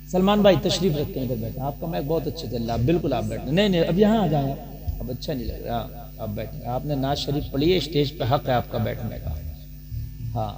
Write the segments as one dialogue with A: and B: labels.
A: सलमान भाई तशरीफ रखते हैं, इधर बैठे, आपका माइक बहुत अच्छे चल रहा है, बिल्कुल आप बैठे। नहीं नहीं, अब यहाँ आ जाए, अब अच्छा नहीं लग रहा, आप बैठे, आपने नाज शरीफ पढ़ी है, स्टेज पे हक है आपका बैठने का। हाँ,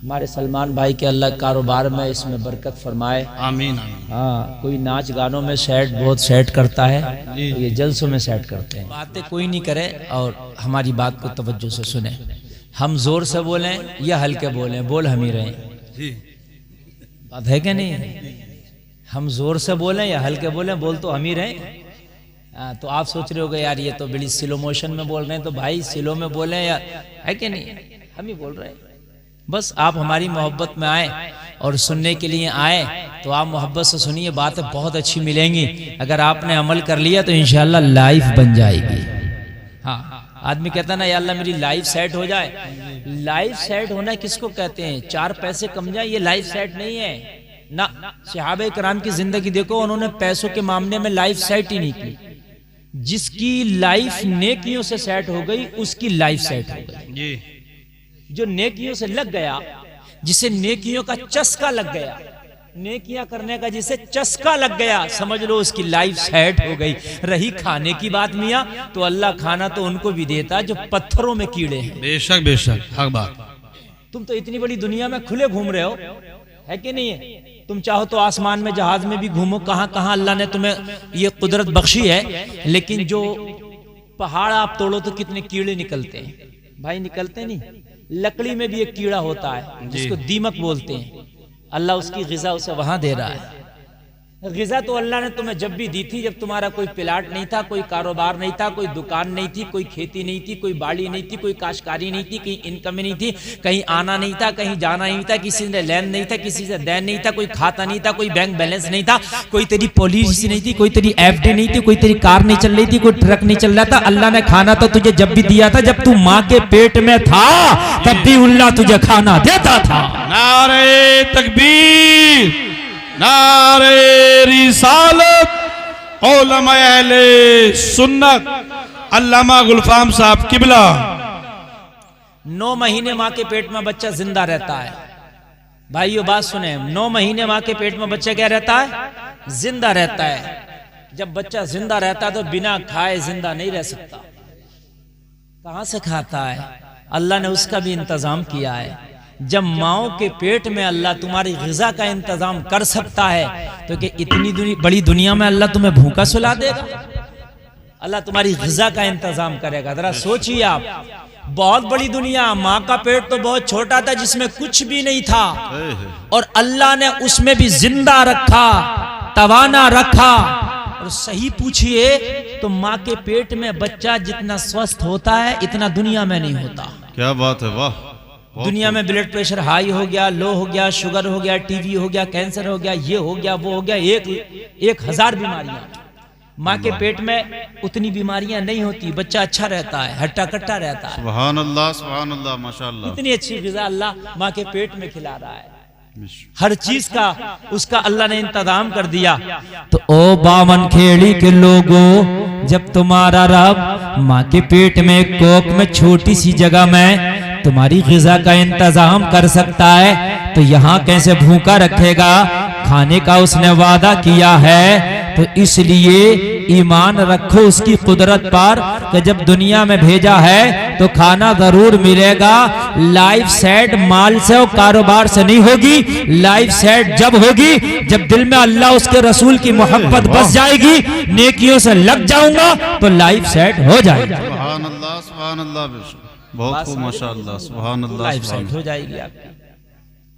A: हमारे सलमान भाई के अल्लाह कारोबार में इसमें बरकत फरमाए, आमीन। हाँ, कोई नाच गानों में सेट बहुत सेट करता है, तो ये जलसों में सेट करते हैं। बातें कोई नहीं करे और हमारी बात को तवज्जो से सुने। हम जोर से बोलें या हल्के बोलें, बोल हम ही रहें, बात है क्या नहीं? हम जोर से बोलें या हल्के बोलें, बोल तो हम ही रहें। तो आप सोच रहे होगे यार ये तो बड़ी स्लो मोशन में बोल रहे हैं, तो भाई स्लो में बोलें या है कि नहीं, हम ही बोल रहे हैं। बस आप हमारी मोहब्बत में आए और सुनने के लिए आए तो आप मोहब्बत से सुनिए, बातें बहुत अच्छी मिलेंगी। अगर आपने अमल कर लिया तो इंशाल्लाह लाइफ बन जाएगी। हाँ, आदमी कहता है ना या अल्लाह मेरी लाइफ सेट हो जाए। लाइफ सेट होना किसको कहते हैं? 4 पैसे कम जाए ये लाइफ सेट नहीं है ना। सहाबा कराम की जिंदगी देखो, उन्होंने पैसों के मामले में लाइफ सेट ही नहीं की। जिसकी लाइफ नेकियों से सेट हो गई उसकी लाइफ सेट हो गई। जो नेकियों से लग गया, जिसे नेकियों का चस्का लग गया, नेकियां करने का जिसे चस्का लग गया, समझ लो उसकी लाइफ सेट हो गई। रही खाने की बात मियां, तो अल्लाह खाना तो उनको भी देता जो पत्थरों में कीड़े हैं।
B: बेशक बेशक, हक बात।
A: तुम तो इतनी बड़ी दुनिया में खुले घूम रहे हो, है कि नहीं है? तुम चाहो तो आसमान में जहाज में भी घूमो, कहां कहां अल्लाह ने तुम्हें ये कुदरत बख्शी है। लेकिन जो पहाड़ आप तोड़ो तो कितने कीड़े निकलते हैं भाई, निकलते नहीं। लकड़ी में भी एक कीड़ा होता है जिसको दीमक बोलते हैं, अल्लाह उसकी ग़िज़ा उसे वहां दे रहा है। ग़िज़ा तो अल्लाह ने तुम्हें जब भी दी थी जब तुम्हारा कोई प्लाट नहीं था, कोई कारोबार नहीं था, कोई दुकान नहीं थी, कोई खेती नहीं थी, कोई बाड़ी नहीं थी, कोई काश्तकारी नहीं थी, कहीं इनकम नहीं थी, कहीं आना नहीं था, कहीं जाना नहीं था, किसी से लेन नहीं था, किसी से देन नहीं था, कोई खाता नहीं था, कोई बैंक बैलेंस नहीं था, कोई तेरी पॉलिसी नहीं थी, कोई तेरी एफडी नहीं थी, कोई तेरी कार नहीं चल रही थी, कोई ट्रक नहीं चल रहा था। अल्लाह ने खाना तो तुझे जब भी दिया था जब तू माँ के पेट में था, तब भी अल्लाह तुझे खाना देता था।
B: नारे तकबीर, नारे रिसालत, उलमा अहले सुन्नत, अल्लामा गुलफाम साहब किबला।
A: 9 महीने माँ के पेट में बच्चा जिंदा रहता है। भाइयों बात सुने, 9 महीने माँ के पेट में बच्चा क्या रहता है? जिंदा रहता है। जब बच्चा जिंदा रहता है तो बिना खाए जिंदा नहीं रह सकता। कहां से खाता है? अल्लाह ने उसका भी इंतजाम किया है। जब माओ के पेट में अल्लाह तुम्हारी ग़िज़ा का इंतजाम कर सकता है तो कि इतनी बड़ी दुनिया में अल्लाह तुम्हें भूखा सुला देगा? अल्लाह तुम्हारी ग़िज़ा का इंतजाम करेगा। जरा सोचिए आप, बहुत बड़ी दुनिया, माँ का पेट तो बहुत छोटा था जिसमें कुछ भी नहीं था, और अल्लाह ने उसमें भी जिंदा रखा, तवाना रखा। और सही पूछिए तो माँ के पेट में बच्चा जितना स्वस्थ होता है इतना दुनिया में नहीं होता।
B: क्या बात है, वाह।
A: दुनिया में ब्लड प्रेशर हाई हो गया, लो हो गया, शुगर हो गया, टीबी हो गया, कैंसर हो गया, ये हो गया, वो हो गया, 1000 बीमारियां। माँ के पेट में उतनी बीमारियां नहीं होती, बच्चा अच्छा रहता है, हट्टा कट्टा रहता है।
B: सुभान अल्लाह, सुभान अल्लाह, माशाअल्लाह।
A: इतनी अच्छी ग़िज़ा अल्लाह माँ के पेट में खिला रहा है। हर चीज का उसका अल्लाह ने इंतजाम कर दिया। तो ओ बामन खेड़ी के लोगों, जब तुम्हारा रब माँ के पेट में कोख में छोटी सी जगह में तुम्हारी ग़िज़ा का इंतजाम कर सकता है तो यहाँ कैसे भूखा रखेगा? खाने का उसने वादा किया है। तो इसलिए ईमान रखो उसकी कुदरत पर कि जब दुनिया में भेजा है तो खाना जरूर मिलेगा। लाइफ सेट माल से और कारोबार से नहीं होगी। लाइफ सेट जब होगी जब दिल में अल्लाह उसके रसूल की मोहब्बत बस जाएगी, नेकियों से लग जाऊंगा तो लाइफ सेट हो जाएगी।
B: सुभान अल्लाह, सुभान अल्लाह, बहुत खूब, माशाअल्लाह, सुभान अल्लाह।
A: लाइफ सेट हो जाएगी आपकी।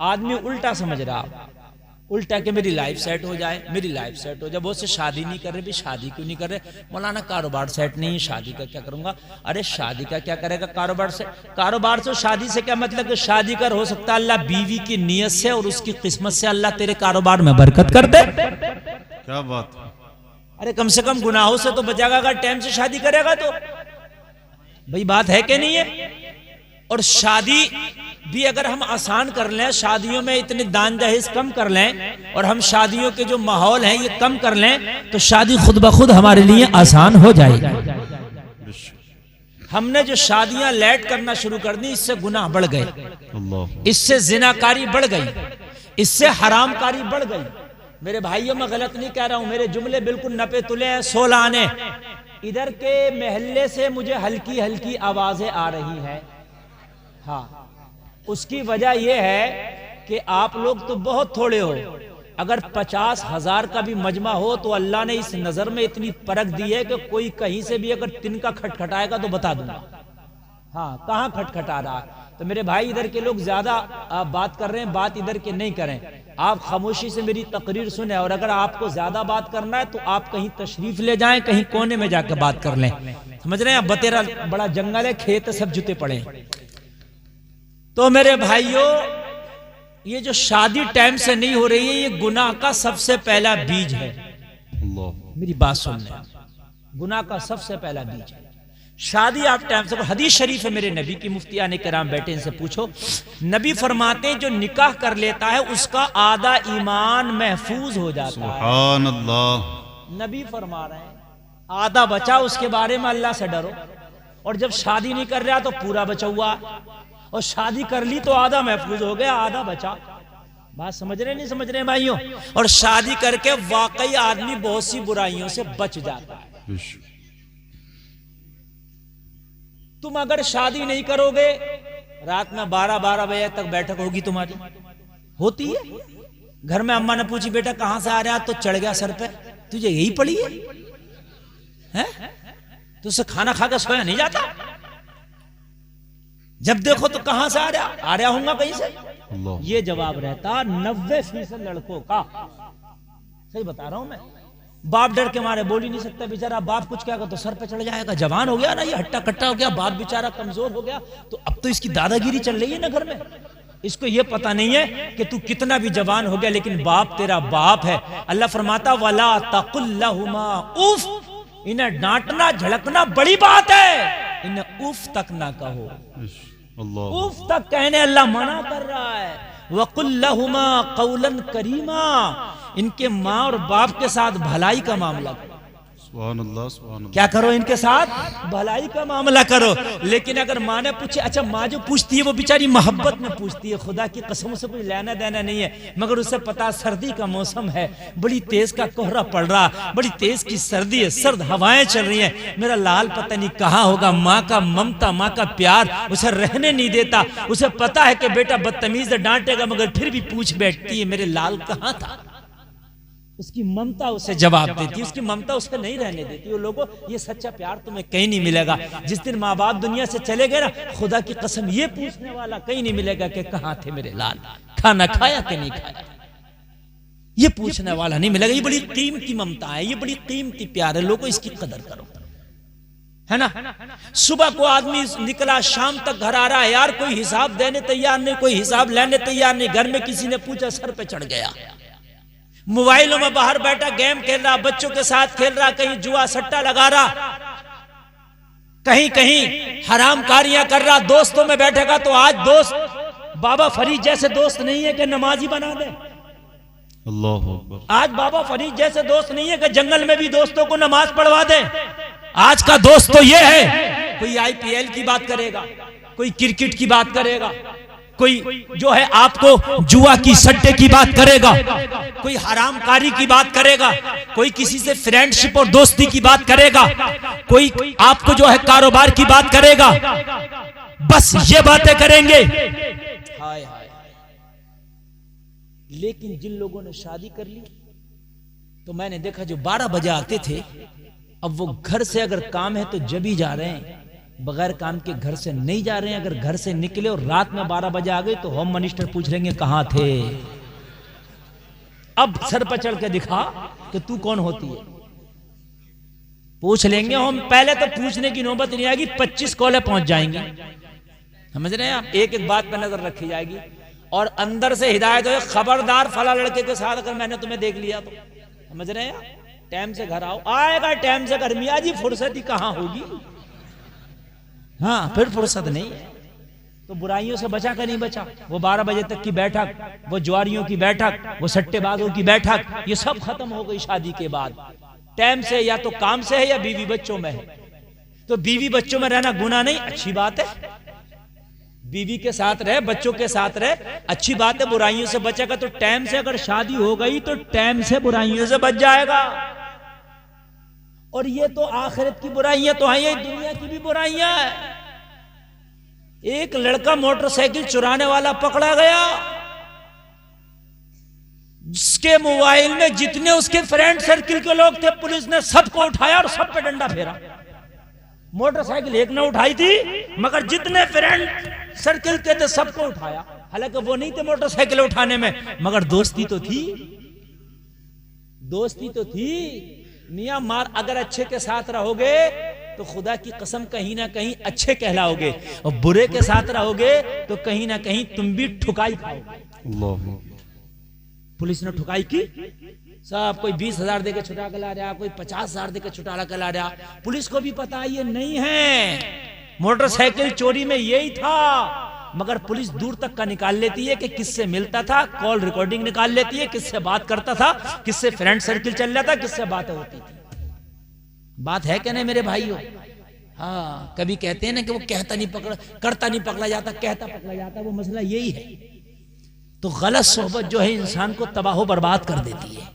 A: आदमी उल्टा समझ रहा, उल्टा कि मेरी लाइफ सेट हो जाए, मेरी लाइफ सेट हो जाए। बहुत से शादी नहीं कर रहे, भी शादी क्यों नहीं कर रहे? मौलाना कारोबार सेट नहीं है, शादी का क्या करूंगा? अरे शादी का क्या करेगा? कारोबार से, कारोबार से शादी से क्या मतलब? कि शादी कर हो सकता है अल्लाह बीवी की नियत से और उसकी किस्मत से अल्लाह तेरे कारोबार में बरकत कर दे।
B: क्या बात।
A: अरे कम से कम गुनाहों से तो बचेगा अगर टाइम से शादी करेगा तो। भाई बात है कि नहीं है? और शादी भी अगर हम आसान कर लें, शादियों में इतने दान दहेज कम कर लें और हम शादियों के जो माहौल है ये कम कर लें तो शादी खुद ब खुद हमारे लिए आसान हो जाएगी। हमने जो शादियां लेट करना शुरू कर दी, इससे गुनाह बढ़ गए, इससे जिनाकारी बढ़ गई, इससे हरामकारी बढ़ गई। मेरे भाइयों, मैं गलत नहीं कह रहा हूं, मेरे जुमले बिल्कुल नपे तुले हैं, 16 आने। इधर के महल्ले से मुझे हल्की हल्की आवाजें आ रही हैं। हाँ, उसकी वजह यह है कि आप लोग तो बहुत थोड़े हो। अगर 50,000 का भी मजमा हो तो अल्लाह ने इस नजर में इतनी परख दी है कि कोई कहीं से भी अगर तिनका खटखटाएगा तो बता दूंगा। हाँ, कहां खटखटा रहा है। तो मेरे भाई, इधर के लोग ज्यादा बात कर रहे हैं, बात इधर के नहीं करें। आप खामोशी से मेरी तकरीर सुने, और अगर आपको ज्यादा बात करना है तो आप कहीं तशरीफ ले जाएं, कहीं कोने में जाकर बात कर लें। समझ रहे हैं? बतेरा बड़ा जंगल है, खेत सब जुते पड़े हैं। तो मेरे भाइयों, ये जो शादी टाइम से नहीं हो रही है, ये गुनाह का सबसे पहला बीज है। मेरी बात सुन लें, गुनाह का सबसे पहला बीज है शादी। आप टाइम से, हदीस शरीफ है मेरे नबी की, मुफ्ती आने कराम बैठे, इनसे पूछो। नबी फरमाते हैं जो निकाह कर लेता है उसका आधा ईमान महफूज हो जाता है।
B: सुभान अल्लाह।
A: नबी फरमा रहे हैं आधा बचा, उसके बारे में अल्लाह से डरो। और जब शादी नहीं कर रहा तो पूरा बचा हुआ, और शादी कर ली तो आधा महफूज हो गया, आधा बचा। बात समझ रहे नहीं समझ रहे भाइयों? और शादी करके वाकई आदमी बहुत सी बुराइयों से बच जाता है। तुम अगर शादी नहीं करोगे, रात में 12-12 बजे तक बैठक होगी तुम्हारी, होती है। घर में अम्मा ने पूछी बेटा कहां से आ रहा, तो चढ़ गया सर पे, तुझे यही पड़ी है? तुझसे खाना खा के सोया नहीं जाता? जब देखो तो कहां से आ रहा हूंगा कहीं से। ये जवाब रहता 90% लड़कों का। सही बता रहा हूं मैं। बाप डर के मारे बोल ही नहीं सकता बेचारा। बाप कुछ कहेगा तो सर पे चढ़ जाएगा। जवान हो गया ना, ये हट्टा कट्टा हो गया, बाप बेचारा कमजोर हो गया, तो अब तो इसकी दादागिरी चल रही है ना घर में। इसको ये पता नहीं है कि तू कितना भी जवान हो गया लेकिन बाप तेरा बाप है। अल्लाह फरमाता वला तकुल लहुमा उफ। इन्हें डांटना झड़कना बड़ी बात है, इन्हें उफ तक ना कहो। उफ तक कहने अल्लाह मना कर रहा है। वकुल लहुमा कौलन करीमा। इनके माँ और बाप के साथ भलाई का मामला करो।
B: सुभान अल्लाह, सुभान अल्लाह।
A: क्या करो? इनके साथ भलाई का मामला करो। लेकिन अगर माँ ने पूछे, अच्छा माँ जो पूछती है वो बेचारी मोहब्बत में पूछती है, खुदा की कसम से कोई लेना देना नहीं है, मगर उसे पता सर्दी का मौसम है, बड़ी तेज का कोहरा पड़ रहा, बड़ी तेज की सर्दी है, सर्द हवाएं चल रही हैं, मेरा लाल पता नहीं कहाँ होगा। माँ का ममता, माँ का प्यार उसे रहने नहीं देता। उसे पता है कि बेटा बदतमीज डांटेगा, मगर फिर भी पूछ बैठती है मेरे लाल कहाँ था। उसकी ममता उसे जवाब देती है, उसकी ममता उसे नहीं रहने देती। वो लोगों, ये सच्चा प्यार तुम्हें कहीं नहीं मिलेगा। जिस दिन माँ बाप दुनिया से चले गए ना, खुदा की कसम ये पूछने वाला कहीं नहीं मिलेगा कि कहाँ थे मेरे लाल, खाना खाया कि नहीं खाया, ये पूछने वाला नहीं मिलेगा। ये बड़ी कीमती ममता है, ये बड़ी कीमती प्यार है। लोगों इसकी कदर करो, है ना। सुबह को आदमी निकला, शाम तक घर आ रहा है, यार कोई हिसाब देने तैयार नहीं, कोई हिसाब लेने तैयार नहीं। घर में किसी ने पूछा, सर पे चढ़ गया। मोबाइलों में बाहर बैठा गेम खेल रहा, बच्चों के साथ खेल रहा, कहीं जुआ सट्टा लगा रहा, कहीं कहीं हरामकारियां कर रहा। दोस्तों में बैठेगा तो आज दोस्त बाबा फरीद जैसे दोस्त नहीं है कि नमाजी बना दे।
B: अल्लाह अकबर।
A: आज बाबा फरीद जैसे दोस्त नहीं है कि जंगल में भी दोस्तों को नमाज पढ़वा दे। आज का दोस्त तो ये है, कोई IPL की बात करेगा, कोई क्रिकेट की बात करेगा, कोई जो है आपको जुआ की सट्टे की बात करेगा, कोई हरामकारी की बात करेगा, कोई किसी से फ्रेंडशिप और दोस्ती की बात करेगा, कोई आपको जो है कारोबार की बात करेगा। बस ये बातें करेंगे। हाय हाय। लेकिन जिन लोगों ने शादी कर ली, तो मैंने देखा जो 12 बजे आते थे, अब वो घर से अगर काम है तो जब ही जा रहे हैं, बगैर काम के घर से नहीं जा रहे हैं। अगर घर से निकले और रात में 12 बजे आ गए तो होम मिनिस्टर पूछ लेंगे कहां थे। अब सर पर चढ़ के दिखा कि तू कौन होती है, पूछ लेंगे हम। पहले तो पूछने की नौबत नहीं आएगी, 25 कॉलें पहुंच जाएंगी। समझ रहे हैं आप? एक एक बात पर नजर रखी जाएगी और अंदर से हिदायत हो, खबरदार फला लड़के के साथ अगर मैंने तुम्हें देख लिया तो। समझ रहे हैं आप? टाइम से घर आओ। आएगा टाइम से घर, मियां जी फुर्सत ही कहां होगी। हाँ, फिर फुर्सत नहीं है तो बुराइयों से बचा कर नहीं बचा। वो 12 बजे तक की बैठक, वो जुआरियों की बैठक, वो सट्टेबाजों की बैठक, ये सब खत्म हो गई शादी के बाद। टाइम से या तो काम से है या बीवी बच्चों में है। तो बीवी बच्चों में रहना गुनाह नहीं, अच्छी बात है। बीवी के साथ रहे, बच्चों के साथ रहे, अच्छी बात है, बुराइयों से बचेगा तो टाइम से, अगर शादी हो गई तो टाइम से बुराइयों से बच जाएगा। और ये तो आखिरत की बुराइयां तो हैं, ये दुनिया की भी बुराइयां हैं। एक लड़का मोटरसाइकिल चुराने वाला पकड़ा गया, जिसके मोबाइल में जितने उसके फ्रेंड सर्किल के लोग थे, पुलिस ने सबको उठाया और सब पे डंडा फेरा। मोटरसाइकिल एक ने उठाई थी, मगर जितने फ्रेंड सर्किल के थे सबको उठाया। हालांकि वो नहीं थे मोटरसाइकिल उठाने में, मगर दोस्ती तो थी, दोस्ती तो थी। मियां मार अगर अच्छे के साथ रहोगे तो खुदा की कसम कहीं ना कहीं अच्छे कहलाओगे, और बुरे के साथ रहोगे तो कहीं ना कहीं तुम भी ठुकाई खाओगे। पुलिस ने ठुकाई की, सब कोई 20,000 देके छुटा के ला रहा, कोई 50,000 देके छुटा के ला रहा। पुलिस को भी पता ये नहीं है, मोटरसाइकिल चोरी में यही था, मगर पुलिस दूर तक का निकाल लेती है कि किससे मिलता था, कॉल रिकॉर्डिंग निकाल लेती है, किससे बात करता था, किससे फ्रेंड सर्किल चल रहा था, किससे बातें होती थी। बात है क्या नहीं मेरे भाइयों? हाँ, कभी कहते हैं ना कि वो कहता नहीं पकड़ा, करता नहीं पकड़ा जाता, कहता पकड़ा जाता, वो मसला यही है। तो गलत सोहबत जो है इंसान को तबाह बर्बाद कर देती है।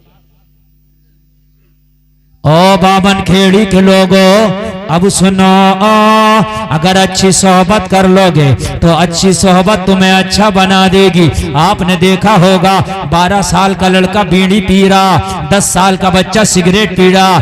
C: ओ बाबन खेड़ी के लोगों अब सुनो, अगर अच्छी सोहबत कर लोगे तो अच्छी सोहबत तुम्हें अच्छा बना देगी। आपने देखा होगा 12 साल का लड़का बीड़ी पी रहा, 10 साल का बच्चा सिगरेट पी रहा,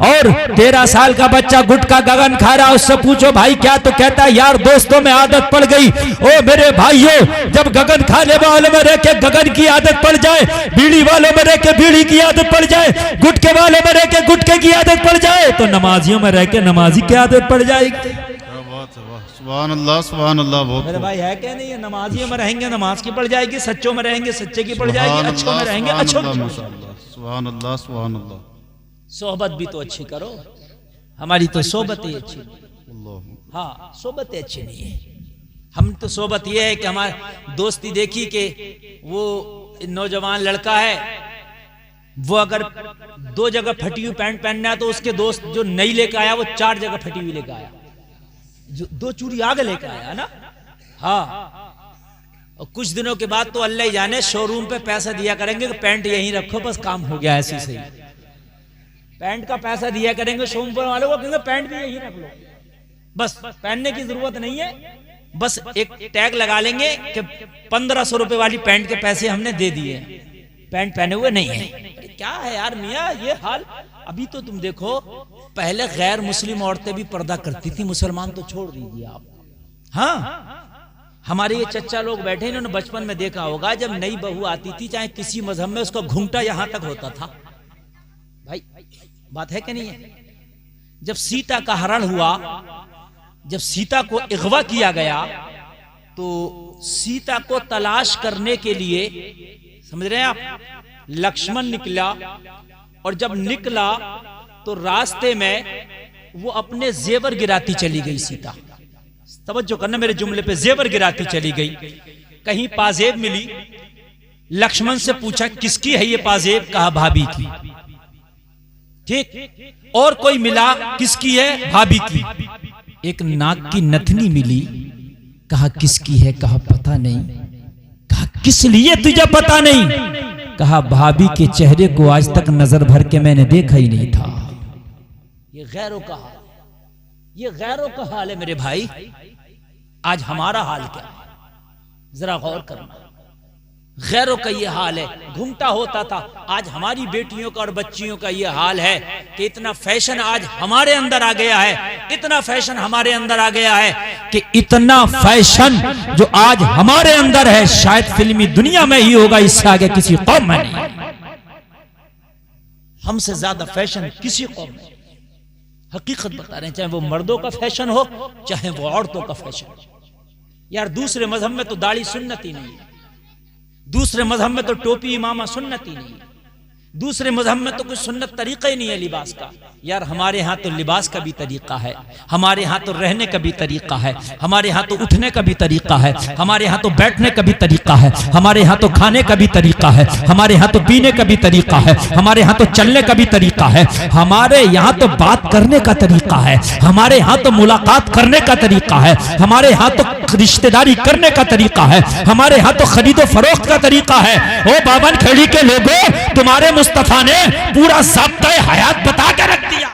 C: और 13 साल का बच्चा गुटखा गगन खा रहा। उससे पूछो भाई क्या, तो कहता है यार दोस्तों में आदत पड़ गई। ओ मेरे भाइयों, जब गगन खाने वाले में रह के गगन की आदत पड़ जाए, बीड़ी वालों में रह के बीड़ी की आदत पड़ जाए, गुटके वालों में रह के गुटके की आदत पड़ जाए, तो नमाजियों में रह के नमाजी की आदत पड़ जाएगी।
B: क्या बात है, वाह, सुभान अल्लाह, सुभान अल्लाह। बहुत
A: मेरे भाई है क्या नहीं है, नमाजियों में रहेंगे नमाज की पड़ जाएगी, सच्चों में रहेंगे सच्चे की पड़ जाएगी, अच्छों में रहेंगे अच्छों की।
B: सुभान अल्लाह, सुभान अल्लाह।
A: सोहबत भी तो अच्छी करो, हमारी तो सोहबत ही अच्छी नहीं।
B: अल्लाह।
A: हाँ, सोहबत अच्छी नहीं है। हम तो सोहबत ये है कि हमारी दोस्ती देखी कि वो नौजवान लड़का है, वो अगर 2 जगह फटी हुई पैंट पहनना है तो उसके दोस्त जो नई लेकर आया वो 4 जगह फटी हुई लेकर आया, जो 2 चूड़ी आगे लेकर आया ना। हाँ, और कुछ दिनों के बाद तो अल्लाह ही जाने, शोरूम पे पैसा दिया करेंगे कि पैंट यहीं रखो, बस काम हो गया। ऐसी सही पैंट का पैसा दिया करेंगे शोरूम वालों को, कहेंगे पैंट भी यहीं रख लो, बस पहनने की जरूरत नहीं है। बस एक टैग लगा लेंगे कि 1500 रुपए वाली पैंट के पैसे हमने दे दिए, पैंट पहने हुए नहीं है। क्या है यार मियाँ ये हाल। अभी तो तुम देखो, पहले गैर मुस्लिम औरतें भी पर्दा करती थी, मुसलमान तो छोड़ दीजिए आप। हाँ, हमारे ये चच्चा लोग बैठे, इन्होंने बचपन में देखा होगा, जब नई बहू आती थी चाहे किसी मजहब में, उसका घूंघटा यहां तक होता था। भाई बात है कि नहीं है? जब सीता का हरण हुआ, जब सीता को अगवा किया गया, तो सीता को तलाश करने के लिए, समझ रहे हैं आप, लक्ष्मण निकला, और जब निकला तो रास्ते में वो अपने जेवर गिराती चली गई सीता। तवज्जो करना मेरे जुमले पे, जेवर गिराती चली गई। कहीं पाजेब मिली, लक्ष्मण से पूछा किसकी है ये पाजेब, कहा भाभी की। ठीक, और कोई मिला, किसकी है, भाभी की। एक नाक की नथनी मिली, कहा किसकी है, कहा पता नहीं। कहा किस लिए तुझे पता नहीं, कहा भाभी के चेहरे को आज तक नजर भर के मैंने देखा ही नहीं था। ये गैरों का हाल, ये गैरों का हाल है मेरे भाई। आज हमारा हाल क्या है, जरा गौर करना। गैरों का ये हाल है, घूमता होता था, आज हमारी बेटियों का और बच्चियों का ये हाल है कि इतना फैशन आज हमारे अंदर आ गया है, इतना फैशन हमारे अंदर आ गया है कि इतना फैशन जो आज हमारे अंदर है शायद फिल्मी दुनिया में ही होगा, इससे आगे किसी कौम में नहीं। हमसे ज्यादा फैशन किसी कौम में। हकीकत बता रहे हैं, चाहे वो मर्दों का फैशन हो चाहे वो औरतों का फैशन हो। यार दूसरे मजहब में तो दाढ़ी सुन्नत ही नहीं है, दूसरे मजहब में तो टोपी इमामा सुन्नत ही नहीं है, दूसरे मजहब में तो कोई सुन्नत तरीका ही नहीं है लिबास का। यार हमारे यहाँ तो लिबास का भी तरीका है, हमारे यहाँ तो रहने का भी तरीका है, हमारे यहाँ तो उठने का भी तरीका है, हमारे यहाँ तो बैठने का भी तरीका है, हमारे यहाँ तो खाने का भी तरीका है, हमारे यहाँ तो पीने का भी तरीका है, हमारे यहाँ तो चलने का भी तरीका है, हमारे यहाँ तो बात करने का तरीका है, हमारे यहाँ तो मुलाकात करने का तरीका है, हमारे यहाँ तो रिश्तेदारी करने का तरीका है, हमारे यहाँ तो खरीदो फरोख्त का तरीका है। ओ बावन खेड़ी के लोगों, तुम्हारे मुस्तफा ने पूरा ज़ाब्ता हयात बता